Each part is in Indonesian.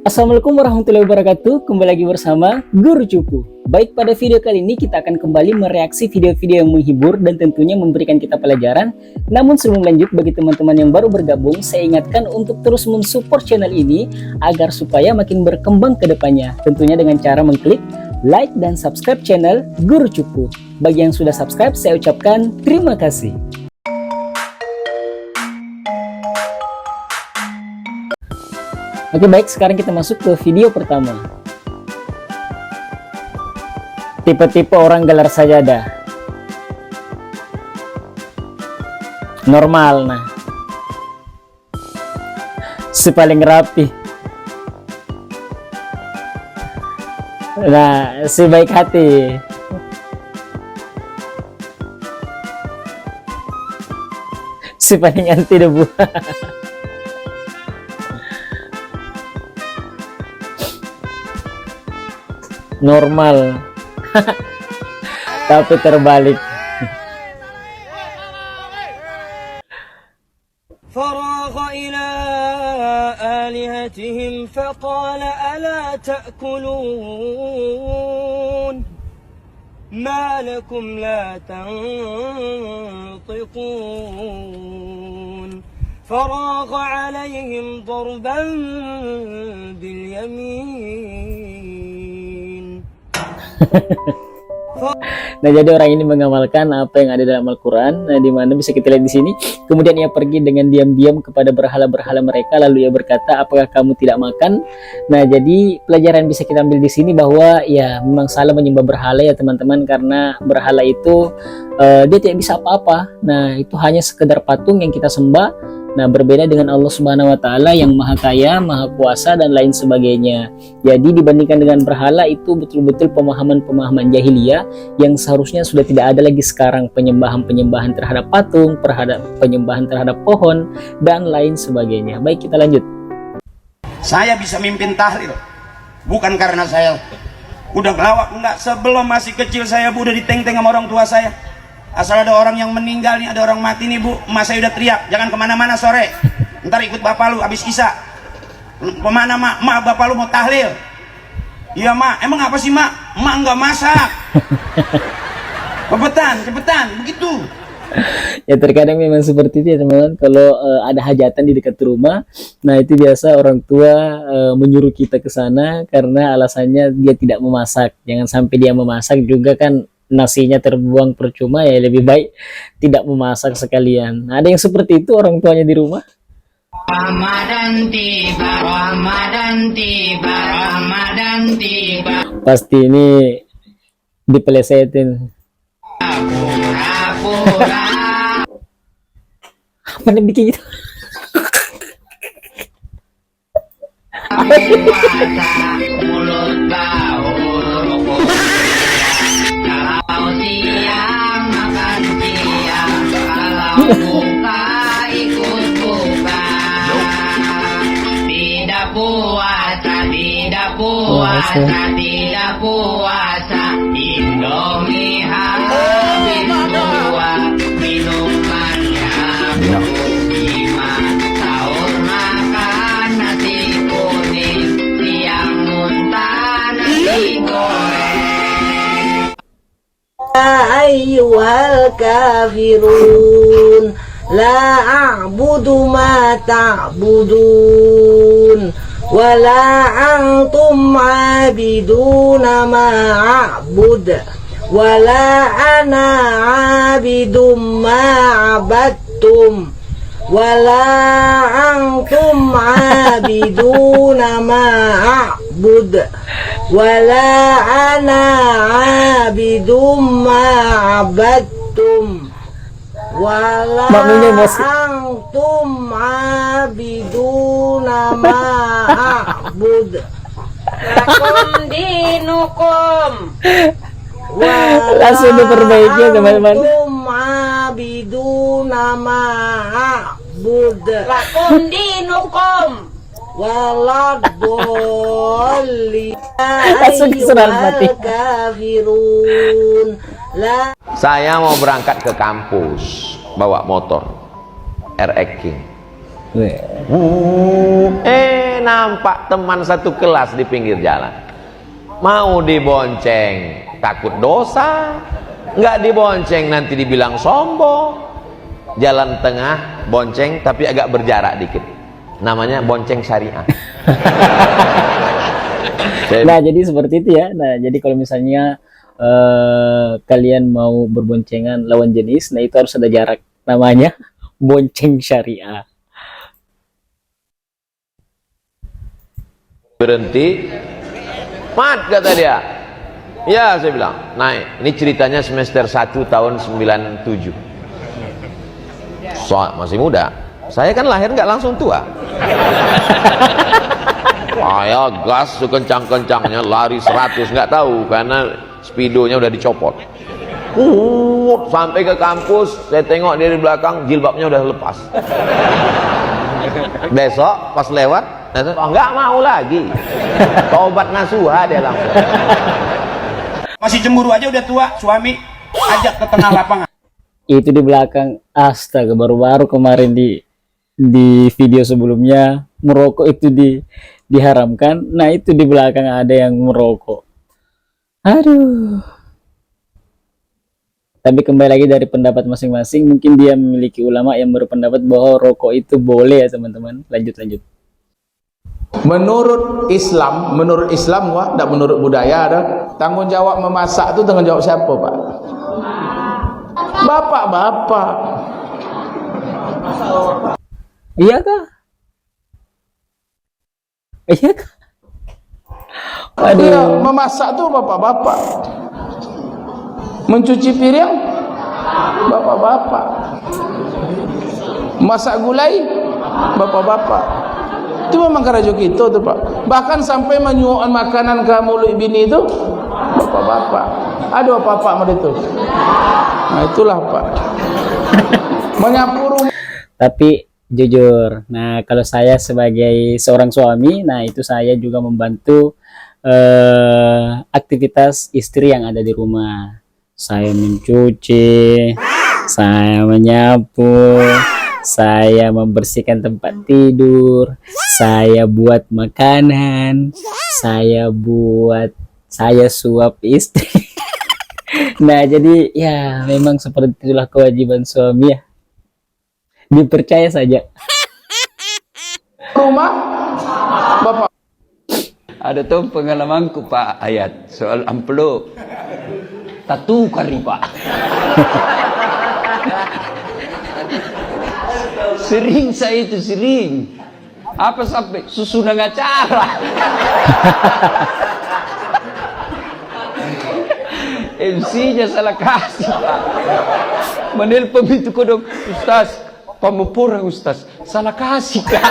Assalamualaikum warahmatullahi wabarakatuh. Kembali lagi bersama Guru Cupu. Baik, pada video kali ini kita akan kembali mereaksi video-video yang menghibur dan tentunya memberikan kita pelajaran. Namun sebelum lanjut, bagi teman-teman yang baru bergabung, saya ingatkan untuk terus mensupport channel ini agar supaya makin berkembang ke depannya. Tentunya dengan cara mengklik like dan subscribe channel Guru Cupu. Bagi yang sudah subscribe, saya ucapkan terima kasih. Oke, baik, sekarang kita masuk ke video pertama. Tipe-tipe orang gelar sajadah. Normal, nah. Si paling rapi. Nah, si baik hati. Si paling anti debu. Normal. Tapi terbalik. فراغ إلى آلهتهم فقال ألا تأكلون ما لكم لا تنطقون فراغ عليهم ضربا باليمين. Nah, jadi orang ini mengamalkan apa yang ada dalam Al-Quran. Nah, di mana bisa kita lihat di sini. Kemudian ia pergi dengan diam-diam kepada berhala-berhala mereka, lalu ia berkata, apakah kamu tidak makan? Nah, jadi pelajaran bisa kita ambil di sini bahwa ya memang salah menyembah berhala ya teman-teman, karena berhala itu dia tidak bisa apa-apa. Nah, itu hanya sekedar patung yang kita sembah. Nah, berbeda dengan Allah Subhanahu wa Ta'ala yang Maha Kaya, Maha Kuasa, dan lain sebagainya. Jadi, dibandingkan dengan berhala, itu betul-betul pemahaman-pemahaman jahiliyah yang seharusnya sudah tidak ada lagi sekarang. Penyembahan-penyembahan terhadap patung, penyembahan terhadap pohon, dan lain sebagainya. Baik, kita lanjut. Saya bisa mimpin tahlil bukan karena saya udah ngelawak, enggak. Sebelum masih kecil saya udah diteng-teng sama orang tua saya. Asal ada orang yang meninggal nih, ada orang mati nih bu, emak saya udah teriak, jangan kemana-mana sore, ntar ikut bapak lu habis isya. Kemana mak? Mak, bapak lu mau tahlil. Iya mak. Emang apa sih mak? Mak nggak masak. Cepetan begitu. Ya, terkadang memang seperti itu ya teman-teman. Kalau ada hajatan di dekat rumah, nah itu biasa orang tua menyuruh kita ke sana karena alasannya dia tidak memasak. Jangan sampai dia memasak juga kan nasinya terbuang percuma, ya lebih baik tidak memasak sekalian. Nah, ada yang seperti itu orang tuanya di rumah. Ramadan tiba. Pasti ini dipelesetin. Pura-pura. Apa yang bikin gitu? Puasa mulut bau rokok. Kalau siang makan siang, kalau buka ikut buka. Tidak puasa. Indomie habis dua, minumannya lima. Sahur makan nasi kuning, siang muntah nasi goreng. Ayyuhal kafirun la a'budu ma ta'budun wala antum 'abiduna ma a'bud wala ana 'abidum ma 'abadtum wala antum 'abiduna ma a'bud wala ana 'abidum ma 'abadtum wala antum 'abiduna ma a'bud lakum dinukum Langsung diperbaiki ya teman-teman. antum 'abiduna ma a'bud lakum dinukum waladhdallin Langsung diserang mati. kafirun la. Saya mau berangkat ke kampus bawa motor RX King. Weh. Nampak teman satu kelas di pinggir jalan, mau dibonceng takut dosa, nggak dibonceng nanti dibilang sombong. Jalan tengah bonceng tapi agak berjarak dikit, namanya bonceng syariah. Nah jadi seperti itu ya. Nah jadi kalau misalnya kalian mau berboncengan lawan jenis, nah itu harus ada jarak, namanya bonceng syariah. Berhenti, mat, kata dia. Ya, saya bilang naik. Ini ceritanya semester 1 tahun 97. Masih muda. Saya kan lahir nggak langsung tua. Saya gas sekencang-kencangnya, lari 100, nggak tahu karena speedonya udah dicopot. Sampai ke kampus, saya tengok dia di belakang, jilbabnya udah lepas. Besok pas lewat, nggak mau lagi. Tobat nasuha dia langsung. Masih cemburu aja udah tua, suami ajak ke tengah lapangan. Itu di belakang, astaga, baru-baru kemarin di video sebelumnya merokok itu diharamkan. Nah itu di belakang ada yang merokok. Aduh. Tapi kembali lagi dari pendapat masing-masing, mungkin dia memiliki ulama yang berpendapat bahwa rokok itu boleh ya teman-teman. Lanjut. Menurut Islam wah, tidak menurut budaya ada. Tanggung jawab memasak itu tanggung jawab siapa, Pak? Bapak-bapak. Iya kah? Iya kah? Iya, memasak tuh bapak-bapak. Mencuci piring bapak-bapak. Masak gulai bapak-bapak. Itu memang kerajo kita tuh, Pak. Bahkan sampai menyuapkan makanan ke mulut bini itu bapak-bapak. Ada apa-apa sama itu. Nah itulah, Pak. Menyapu rumah. Tapi jujur, nah kalau saya sebagai seorang suami, nah itu saya juga membantu aktivitas istri yang ada di rumah. Saya mencuci, saya menyapu, saya membersihkan tempat tidur, saya buat makanan, saya suap istri. Nah jadi ya memang seperti itulah kewajiban suami ya, dipercaya saja. Rumah bapak. Ada tuh pengalamanku Pak Ayat soal amplop. Tatu kali Pak. Sering saya itu sering. Apa sampai susunan acara. MC-nya salah kasih Pak. Menelpon itu kodok, Ustaz, pemupurang Ustaz, salah kasih Kak.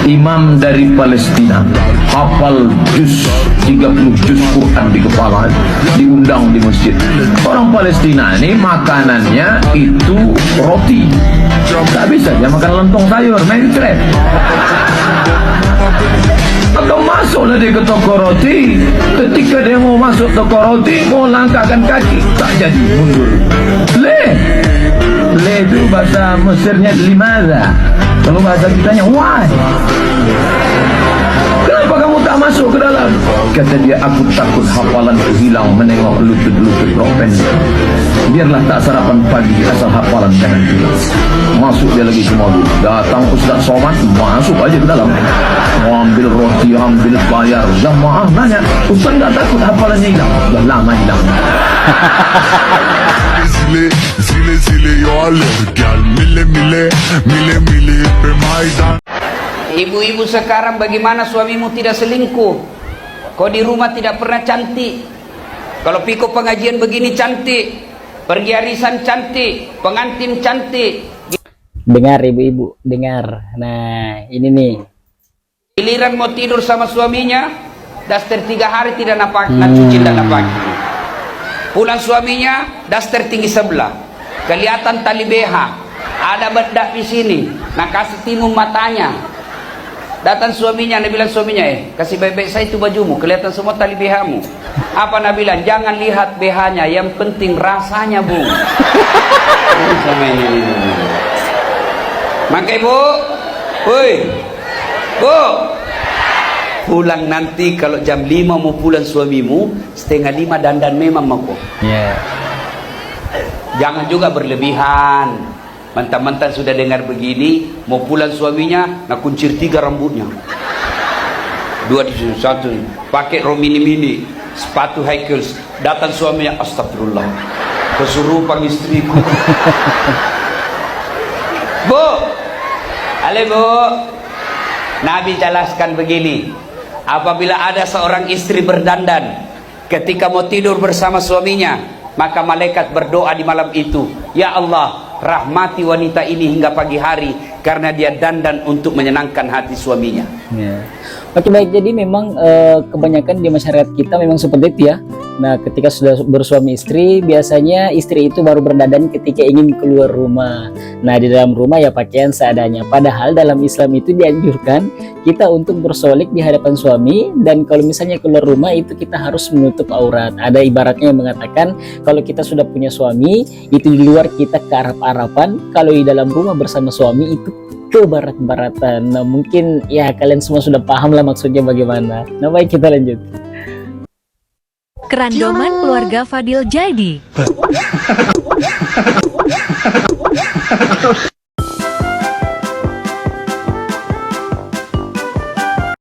Imam dari Palestina hafal juz 30 juz Quran di kepala, diundang di masjid. Orang Palestina ini makanannya itu roti, tak bisa dia makan lontong sayur, main krep. Atau masuklah dia ke toko roti, ketika dia mau masuk toko roti, mau langkahkan kaki, tak jadi, mundur. Le itu bahasa Mesirnya limada. Kalau bahasa kitanya, why? Kenapa kamu tak masuk ke dalam? Kata dia, aku takut hafalanku hilang menengok lutut-lutut ropen. Biarlah tak sarapan pagi asal hafalan jangan hilang. Masuk dia lagi ke mobil. Datang Ustaz Somad, masuk aja ke dalam. Ambil roti, ambil bayar. Jamaah nanya, Ustaz tak takut hafalannya hilang? Dah lama hilang. Zile yo alergial, mile pe maidan. Ibu-ibu sekarang bagaimana suamimu tidak selingkuh? Kau di rumah tidak pernah cantik. Kalau pikul pengajian begini cantik, pergi arisan cantik, pengantin cantik. Dengar ibu-ibu, dengar. Nah ini nih. Giliran mau tidur sama suaminya, daster 3 hari tidak napak, cuci dan napak. Pulang suaminya, daster tinggi sebelah, kelihatan tali BH, ada bedak di sini, nak kasih timung matanya. Datang suaminya, dia bilang suaminya, kasih baik-baik saya itu bajumu, kelihatan semua tali BH-mu. Apa Nabi bilang? Jangan lihat BH-nya, yang penting rasanya, Bu. Sama ini. Maka Ibu, woi, Bu, pulang nanti kalau jam 5 mau pulang suamimu, 4:30 dandan memang mau. Ya. Jangan juga berlebihan. Mantan-mantan sudah dengar begini, mau pulang suaminya, nak kuncir 3 rambutnya. 2 di sini, 1 pakai romini-mini, sepatu high heels, datang suaminya, astagfirullah, kesurupan istriku. Bu, halo Bu, Nabi jelaskan begini, apabila ada seorang istri berdandan ketika mau tidur bersama suaminya, maka malaikat berdoa di malam itu, ya Allah, rahmati wanita ini hingga pagi hari karena dia dandan untuk menyenangkan hati suaminya. Ya. Oke, baik, jadi memang kebanyakan di masyarakat kita memang seperti itu ya. Nah, ketika sudah bersuami istri, biasanya istri itu baru berdandan ketika ingin keluar rumah. Nah, di dalam rumah ya pakaian seadanya. Padahal dalam Islam itu dianjurkan kita untuk bersolik di hadapan suami, dan kalau misalnya keluar rumah itu kita harus menutup aurat. Ada ibaratnya yang mengatakan kalau kita sudah punya suami, itu di luar kita ke Arab-Araban, kalau di dalam rumah bersama suami itu ke barat-baratan. Nah, mungkin ya kalian semua sudah paham lah maksudnya bagaimana. Nah, baik, kita lanjut. Kerandoman keluarga Fadil jadi.